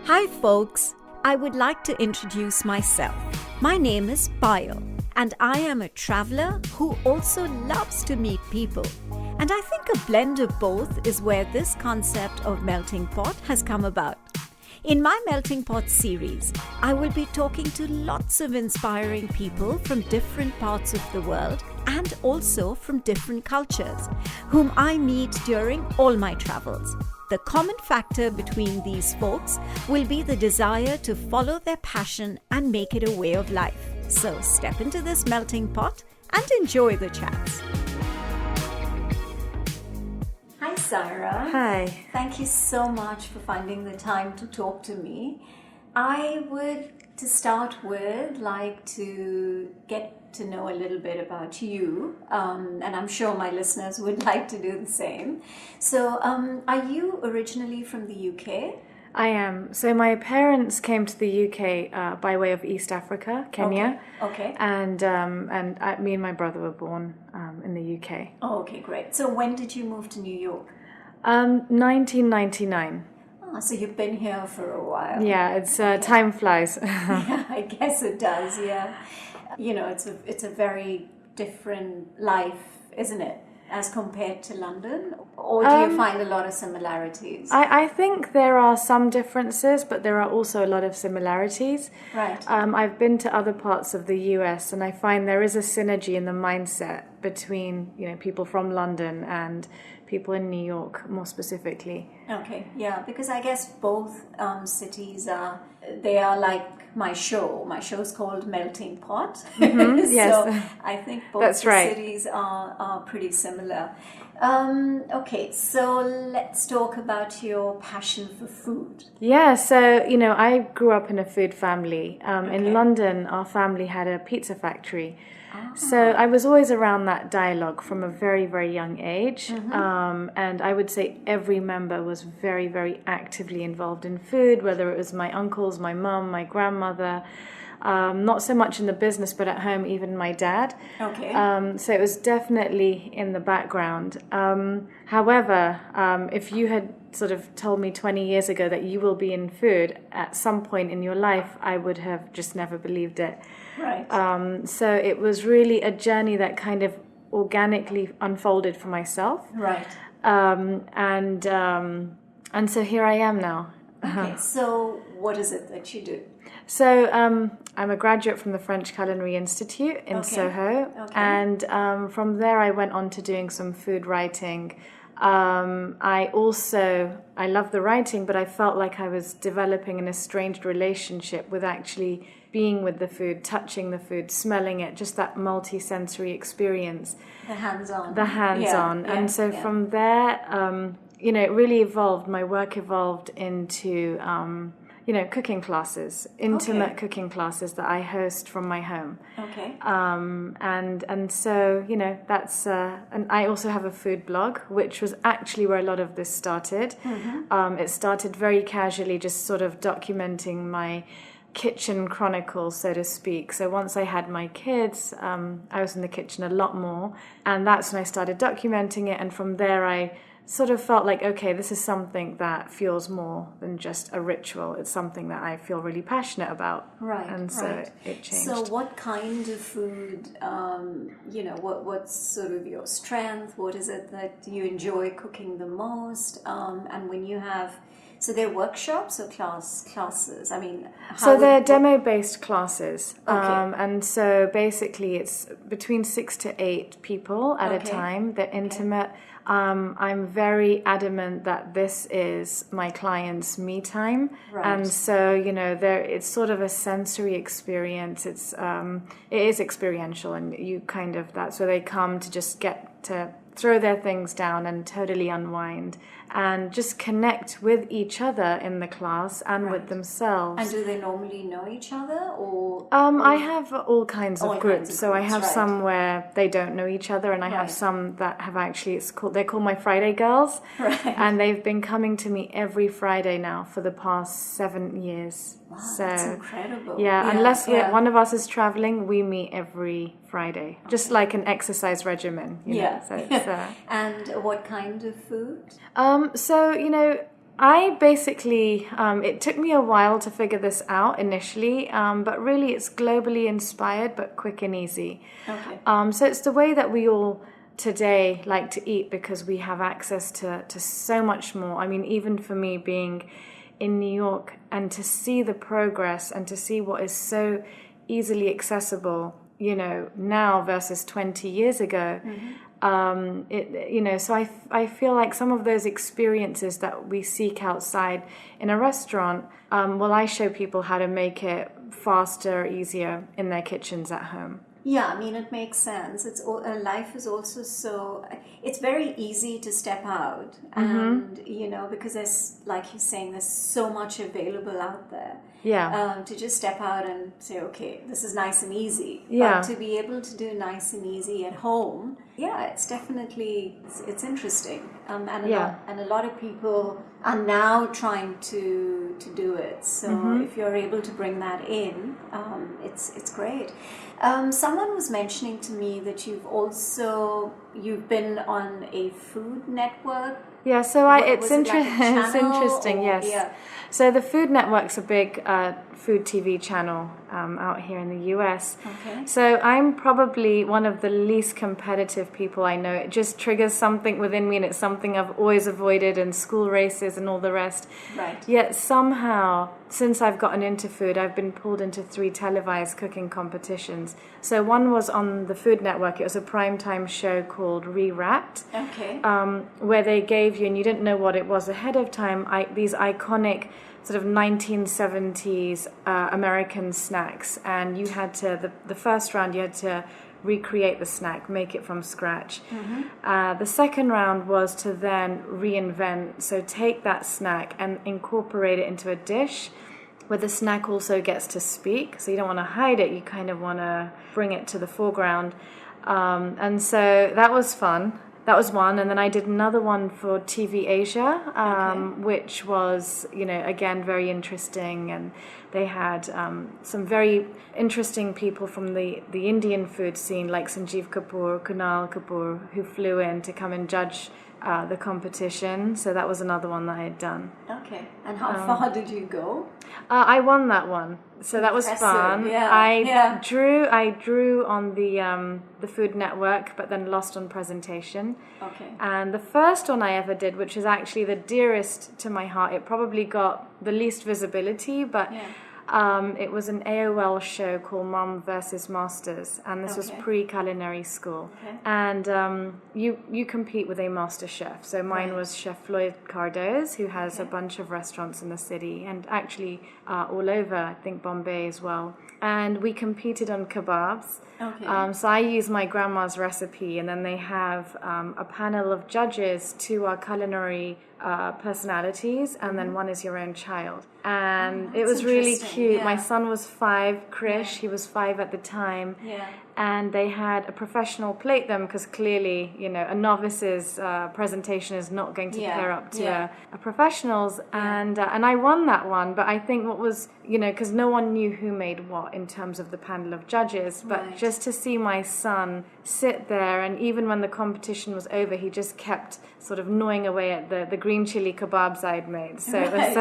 Hi folks, I would like to introduce myself. My name is Payal and I am a traveler who also loves to meet people. And I think a blend of both is where this concept of melting pot has come about. In my Melting Pot series, I will be talking to lots of inspiring people from different parts of the world and also from different cultures, whom I meet during all my travels. The common factor between these folks will be the desire to follow their passion and make it a way of life. So step into this melting pot and enjoy the chats. Hi, Saira. Hi. Thank you so much for finding the time to talk to me. I would, to start with, like to get to know a little bit about you, and I'm sure my listeners would like to do the same. So, are you originally from the UK? I am. So my parents came to the UK by way of East Africa, Kenya. Okay. And me and my brother were born in the UK. Oh, okay, great. So when did you move to New York? 1999. Oh, so you've been here for a while. Yeah, it's time flies. Yeah, I guess it does. Yeah, you know, it's a very different life, isn't it, as compared to London? Or do you find a lot of similarities? I think there are some differences, but there are also a lot of similarities. Right. I've been to other parts of the US, and I find there is a synergy in the mindset between, people from London and people in New York, more specifically. Okay, yeah, because I guess both cities are like my show. My show is called Melting Pot. Mm-hmm, yes. So I think both cities are pretty similar. Okay, so let's talk about your passion for food. Yeah, so, I grew up in a food family. In London, our family had a pizza factory. So I was always around that dialogue from a very, very young age. Mm-hmm. And I would say every member was very, very actively involved in food, whether it was my uncles, my mum, my grandmother. Not so much in the business, but at home, even my dad. Okay. So it was definitely in the background. However, if you had sort of told me 20 years ago that you will be in food at some point in your life, I would have just never believed it. Right. So it was really a journey that kind of organically unfolded for myself. Right. And so here I am now. Okay, so what is it that you do? So I'm a graduate from the French Culinary Institute in Soho. Okay. And from there I went on to doing some food writing. I love the writing, but I felt like I was developing an estranged relationship with actually being with the food, touching the food, smelling it, just that multi-sensory experience. The hands-on. Yeah, and so from there, it really evolved. My work evolved into, cooking classes, intimate cooking classes that I host from my home. Okay. And so, that's, and I also have a food blog, which was actually where a lot of this started. Mm-hmm. It started very casually, just sort of documenting my kitchen chronicles, so to speak. So once I had my kids, I was in the kitchen a lot more, and that's when I started documenting it. And from there, I sort of felt like, okay, this is something that feels more than just a ritual. It's something that I feel really passionate about. Right. And so it changed. So what kind of food, what's sort of your strength? What is it that you enjoy cooking the most? And when you have, so they're workshops or classes? I mean, so they're demo-based classes. Okay. And so basically it's between 6 to 8 people at a time. They're intimate. I'm very adamant that this is my client's me time. Right. And so, it's sort of a sensory experience. It is experiential, and you kind of, that's where they come to just get to throw their things down and totally unwind and just connect with each other in the class and with themselves. And do they normally know each other, or? I have all kinds of groups. So I have some where they don't know each other, and I have some that have actually, they're called my Friday girls. Right. And they've been coming to me every Friday now for the past 7 years. Wow, so, that's incredible. Yeah, unless one of us is traveling, we meet every Friday. Just like an exercise regimen. You know? So it's, And what kind of food? So, I basically, it took me a while to figure this out initially, but really it's globally inspired but quick and easy. Okay. So it's the way that we all today like to eat because we have access to so much more. I mean, even for me being in New York and to see the progress and to see what is so easily accessible, you know, now versus 20 years ago. So I feel like some of those experiences that we seek outside in a restaurant, I show people how to make it faster, easier in their kitchens at home. Yeah, I mean, it makes sense. Life is also so, it's very easy to step out and, you know, because there's, like you're saying, there's so much available out there. Yeah. To just step out and say, okay, this is nice and easy. Yeah. But to be able to do nice and easy at home, yeah, it's definitely, it's interesting. And a lot of people are now trying to do it. So if you're able to bring that in, it's great. Someone was mentioning to me that you've been on a food network. Yeah, so it's interesting, yes. Yeah. So the Food Network's a big food TV channel out here in the US. Okay. So I'm probably one of the least competitive people I know. It just triggers something within me, and it's something I've always avoided in school races and all the rest. Right. Yet somehow, since I've gotten into food, I've been pulled into 3 televised cooking competitions. So one was on the Food Network. It was a primetime show called Rewrapped. Okay. Where they gave you, and you didn't know what it was ahead of time, these iconic sort of 1970s American snacks. And you had to, the first round, you had to recreate the snack, make it from scratch. The second round was to then reinvent, so take that snack and incorporate it into a dish where the snack also gets to speak. So you don't want to hide it, you kind of want to bring it to the foreground. And so that was fun. That was one, and then I did another one for TV Asia, which was, you know, again, very interesting, and they had some very interesting people from the Indian food scene, like Sanjeev Kapoor, Kunal Kapoor, who flew in to come and judge the competition. So that was another one that I had done. Okay, and how far did you go? I won that one, so that was fun. Yeah. I drew on the Food Network, but then lost on presentation. Okay. And the first one I ever did, which is actually the dearest to my heart, it probably got the least visibility, but it was an AOL show called Mom vs. Masters, and this was pre-culinary school. Okay. And you compete with a master chef. So mine was Chef Floyd Cardoz, who has a bunch of restaurants in the city, and actually all over, I think Bombay as well. And we competed on kebabs. Okay. So I use my grandma's recipe, and then they have a panel of judges. 2 are culinary personalities, and then 1 is your own child. And it was really cute. Yeah. My son was 5, Krish, he was 5 at the time. Yeah. And they had a professional plate them, because clearly, you know, a novice's presentation is not going to pair up to a professional's. And I won that one. But I think what was, you know, because no one knew who made what in terms of the panel of judges. But just to see my son sit there, and even when the competition was over, he just kept sort of gnawing away at the green chili kebabs I'd made. So it was...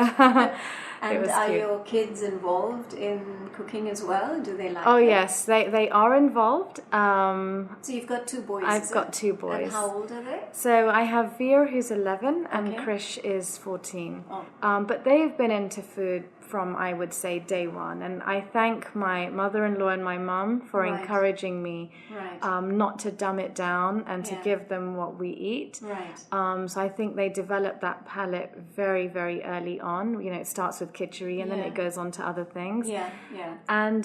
And are your kids involved in cooking as well? Do they like it? Oh, yes, they are involved. So you've got 2 boys. I've got 2 boys. And how old are they? So I have Veer, who's 11, and Krish is 14. Oh. But they've been into food from, I would say, day one. And I thank my mother-in-law and my mum for encouraging me not to dumb it down and to give them what we eat. Right. So I think they developed that palate very, very early on. You know, it starts with khichdi and then it goes on to other things. Yeah. And,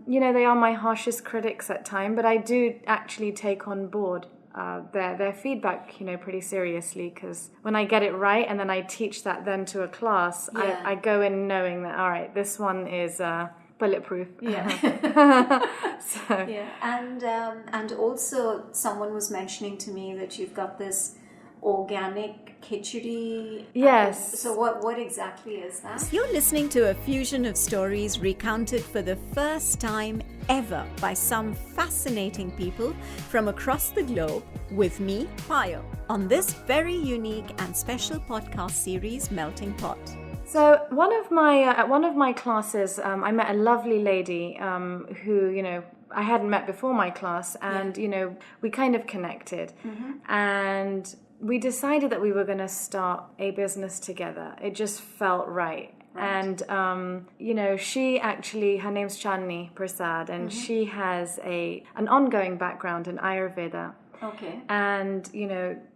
you know, they are my harshest critics at times, but I do actually take on board their feedback, you know, pretty seriously, because when I get it right and then I teach that then to a class, I go in knowing that, all right, this one is bulletproof. And also someone was mentioning to me that you've got this organic khichdi. Yes. So what exactly is that? You're listening to a fusion of stories recounted for the first time ever by some fascinating people from across the globe with me, Payal, on this very unique and special podcast series, Melting Pot. So at one of my classes, I met a lovely lady who, I hadn't met before my class, and we kind of connected, and we decided that we were going to start a business together. It just felt right. And she actually, her name's Chandni Prasad, and she has an ongoing background in Ayurveda. Okay. And,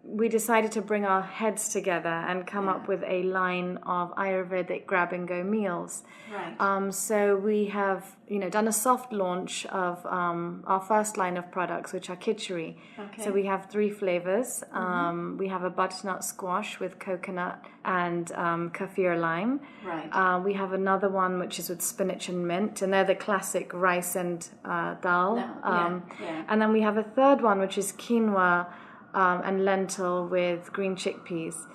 we decided to bring our heads together and come up with a line of Ayurvedic grab-and-go meals. Right. So we have, done a soft launch of our first line of products, which are khichdi. Okay. So we have 3 flavors. We have a butternut squash with coconut and kaffir lime. Right. We have another one which is with spinach and mint, and they're the classic rice and dal. And then we have a third one which is quinoa and lentil with green chickpeas.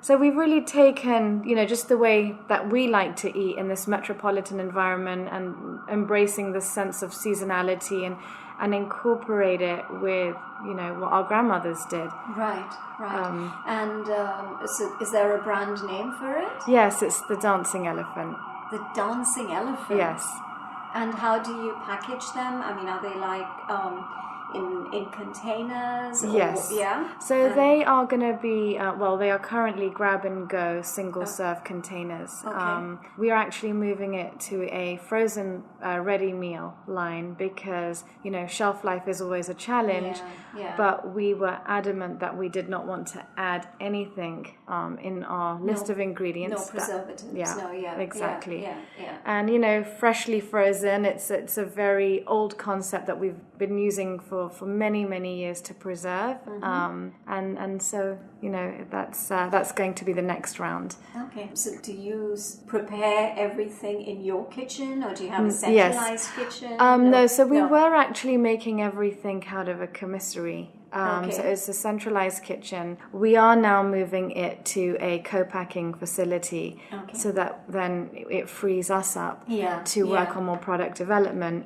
So we've really taken, just the way that we like to eat in this metropolitan environment and embracing the sense of seasonality and incorporate it with, what our grandmothers did. Right. And so is there a brand name for it? Yes, it's the dancing elephant. The dancing elephant? Yes. And how do you package them? I mean, are they like in containers? Yes. Yeah. So they are going to be, they are currently grab-and-go single-serve containers. Okay. We are actually moving it to a frozen ready meal line because, shelf life is always a challenge. Yeah. But we were adamant that we did not want to add anything in our list of ingredients. No preservatives. Exactly. Yeah. And, freshly frozen, it's a very old concept that we've been using for many, many years to preserve. And so, that's going to be the next round. Okay. So do you prepare everything in your kitchen, or do you have a centralized kitchen? No, so we were actually making everything out of a commissary. So it's a centralized kitchen. We are now moving it to a co-packing facility so that then it frees us up to work on more product development.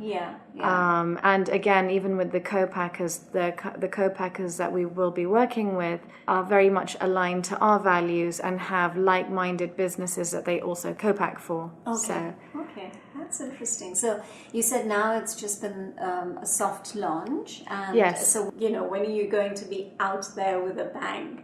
And again, even with the co-packers, the co-packers that we will be working with are very much aligned to our values and have like-minded businesses that they also co-pack for. Okay. That's interesting. So you said now it's just been a soft launch. And yes. So, when are you going to be out there with a bang?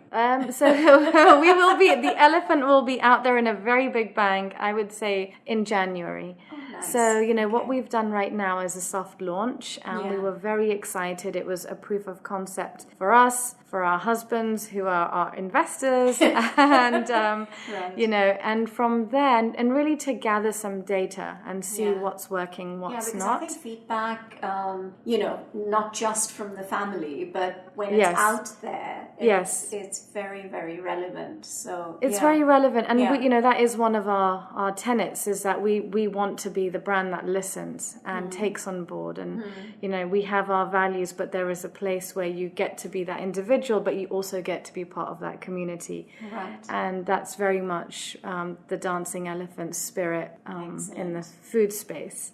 So the elephant will be out there in a very big bang, I would say, in January. Oh, nice. So, what we've done right now is a soft launch, and we were very excited. It was a proof of concept for us, for our husbands who are our investors, and, and from there, and really to gather some data and see what's working, what's not. I think feedback, not just from the family, but when it's out there, it's very, very relevant. So it's very relevant, and we, that is one of our tenets, is that we want to be the brand that listens and takes on board, and we have our values, but there is a place where you get to be that individual, but you also get to be part of that community, and that's very much the dancing elephant spirit in the food space.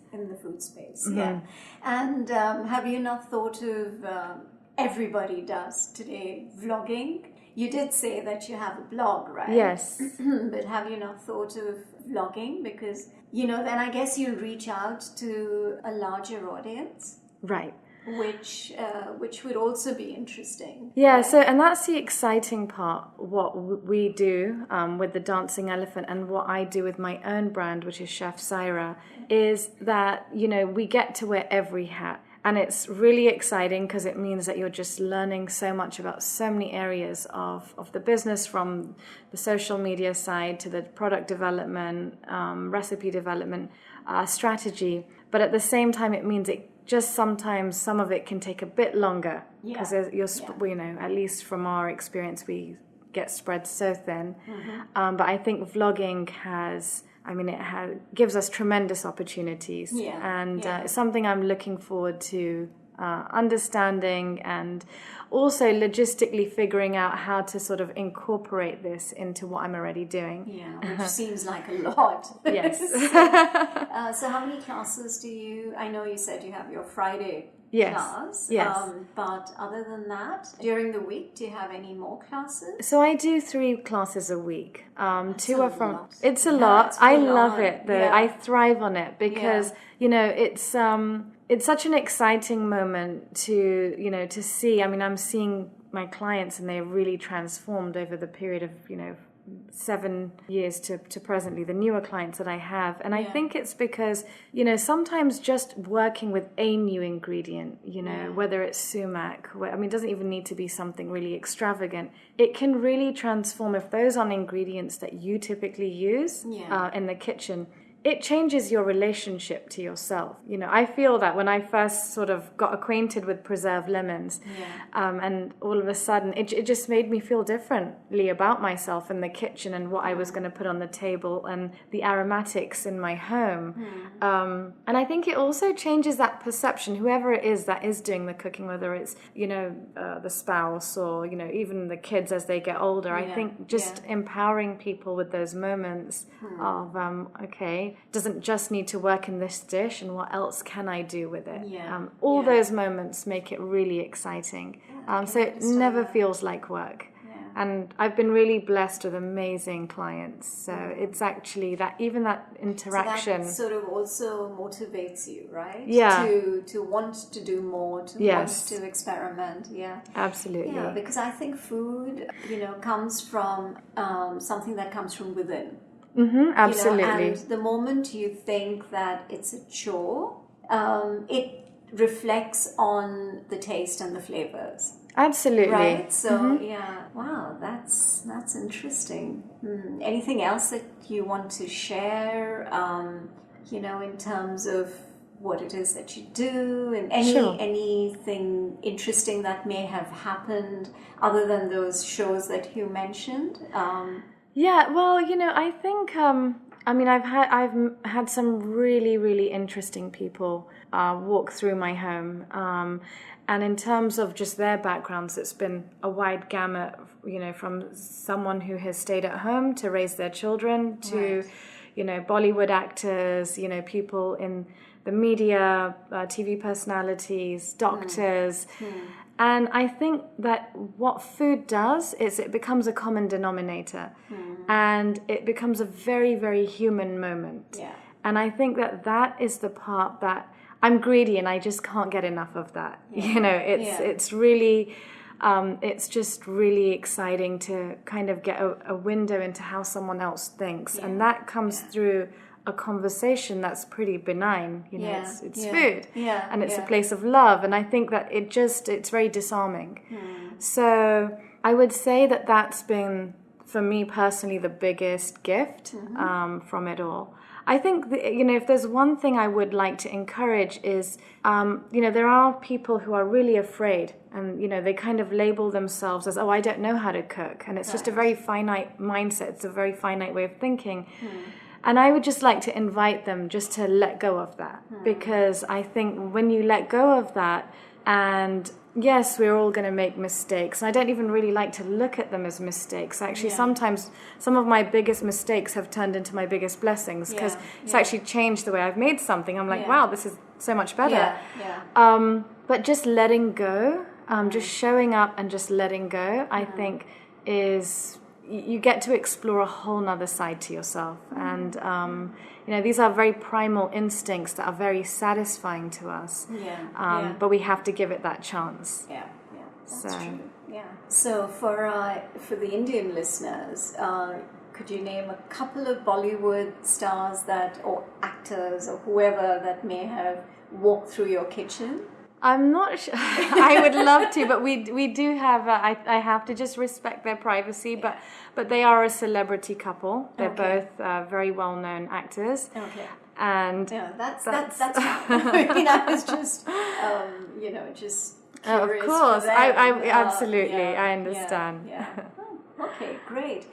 Yeah. And have you not thought of everybody does today vlogging? You did say that you have a blog, right? Yes. But have you not thought of vlogging? Because, then I guess you'll reach out to a larger audience. Right. Which would also be interesting. Yeah, right? so, and that's the exciting part, what we do with the Dancing Elephant and what I do with my own brand, which is Chef Saira, is that, we get to wear every hat. And it's really exciting because it means that you're just learning so much about so many areas of the business, from the social media side to the product development, recipe development, strategy. But at the same time, it means it just sometimes some of it can take a bit longer because at least from our experience, we get spread so thin. But I think vlogging gives us tremendous opportunities, and it's something I'm looking forward to understanding and also logistically figuring out how to sort of incorporate this into what I'm already doing. Yeah, which seems like a lot. Yes. So how many classes I know you said you have your Friday Yes. class. Yes. But other than that, during the week, do you have any more classes? So I do 3 classes a week. Two are from. lot. It's a Yeah, lot. it's I full love on. it though. Yeah. I thrive on it because it's such an exciting moment to see. I mean, I'm seeing my clients and they're really transformed over the period of 7 years to presently, the newer clients that I have. And I think it's because, sometimes just working with a new ingredient, whether it's sumac, it doesn't even need to be something really extravagant. It can really transform if those aren't ingredients that you typically use in the kitchen. It changes your relationship to yourself. I feel that when I first sort of got acquainted with preserved lemons, and all of a sudden it just made me feel differently about myself in the kitchen and what I was going to put on the table and the aromatics in my home. And I think it also changes that perception, whoever it is that is doing the cooking, whether it's, the spouse or, even the kids as they get older. I think just empowering people with those moments of, okay, doesn't just need to work in this dish, and what else can I do with it? All those moments make it really exciting. So it never feels like work. And I've been really blessed with amazing clients. So it's actually that interaction. So that sort of also motivates you, right? Yeah. To want to do more, to want to experiment. Yeah. Absolutely. Yeah, because I think food, comes from something that comes from within. Absolutely. And the moment you think that it's a chore, it reflects on the taste and the flavors. Absolutely. Right? So, wow, that's interesting. Anything else that you want to share, in terms of what it is that you do and anything interesting that may have happened other than those shows that you mentioned? Yeah, well, I think I've had some really, really interesting people walk through my home, and in terms of just their backgrounds, it's been a wide gamut, from someone who has stayed at home to raise their children to, Bollywood actors, people in the media, TV personalities, doctors. And I think that what food does is it becomes a common denominator, and it becomes a very, very human moment. Yeah. And I think that is the part that I'm greedy, and I just can't get enough of that. It's really, it's just really exciting to kind of get a window into how someone else thinks, and that comes through a conversation that's pretty benign. It's food, and it's a place of love, and I think that it's very disarming. So I would say that that's been, for me personally, the biggest gift from it all. I think if there's one thing I would like to encourage is there are people who are really afraid, and they kind of label themselves as, I don't know how to cook, and it's just a very finite mindset. It's a very finite way of thinking. And I would just like to invite them just to let go of that, because I think when you let go of that, and yes, we're all going to make mistakes, and I don't even really like to look at them as mistakes. Actually, sometimes some of my biggest mistakes have turned into my biggest blessings, because it's actually changed the way I've made something. I'm like, wow, this is so much better. But just letting go, just showing up and just letting go, I think is... You get to explore a whole nother side to yourself. And, these are very primal instincts that are very satisfying to us. But we have to give it that chance. That's true. Yeah. So for the Indian listeners, could you name a couple of Bollywood stars or actors or whoever that may have walked through your kitchen? I'm not sure. I would love to, but we do have. I have to just respect their privacy. But they are a celebrity couple. They're both very well-known actors. Okay. And that's fine. I was just just curious. Of course, for them. I absolutely I understand. Yeah. Okay, great.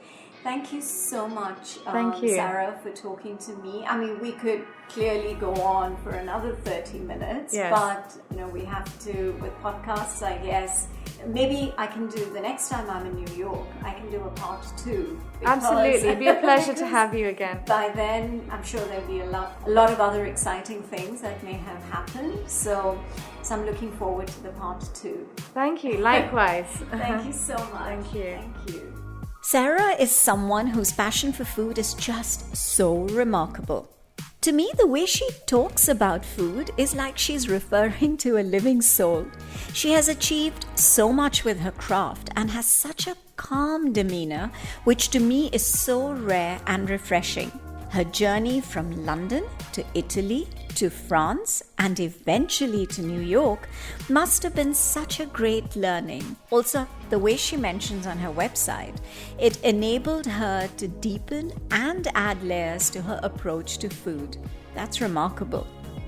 Thank you so much, Thank you. Saira, for talking to me. I mean, we could clearly go on for another 30 minutes, Yes. but we have to, with podcasts, I guess, maybe I can do, the next time I'm in New York, I can do a part 2. Absolutely, it'd be a pleasure to have you again. By then, I'm sure there'll be a lot of other exciting things that may have happened. So I'm looking forward to the part 2. Thank you, likewise. Thank you so much. Thank you. Thank you. Saira is someone whose passion for food is just so remarkable. To me, the way she talks about food is like she's referring to a living soul. She has achieved so much with her craft and has such a calm demeanor, which to me is so rare and refreshing. Her journey from London to Italy to France and eventually to New York must have been such a great learning. Also, the way she mentions on her website, it enabled her to deepen and add layers to her approach to food. That's remarkable.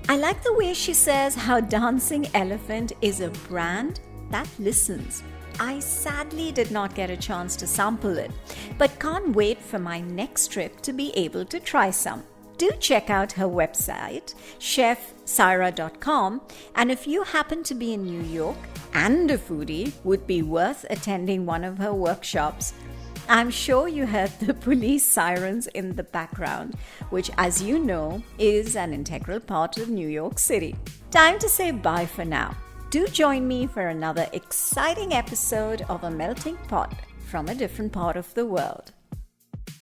I like the way she says how Dancing Elephant is a brand that listens. I sadly did not get a chance to sample it, but can't wait for my next trip to be able to try some. Do check out her website, chefsaira.com, and if you happen to be in New York and a foodie, would be worth attending one of her workshops. I'm sure you heard the police sirens in the background, which, as you know, is an integral part of New York City. Time to say bye for now. Do join me for another exciting episode of A Melting Pot from a different part of the world.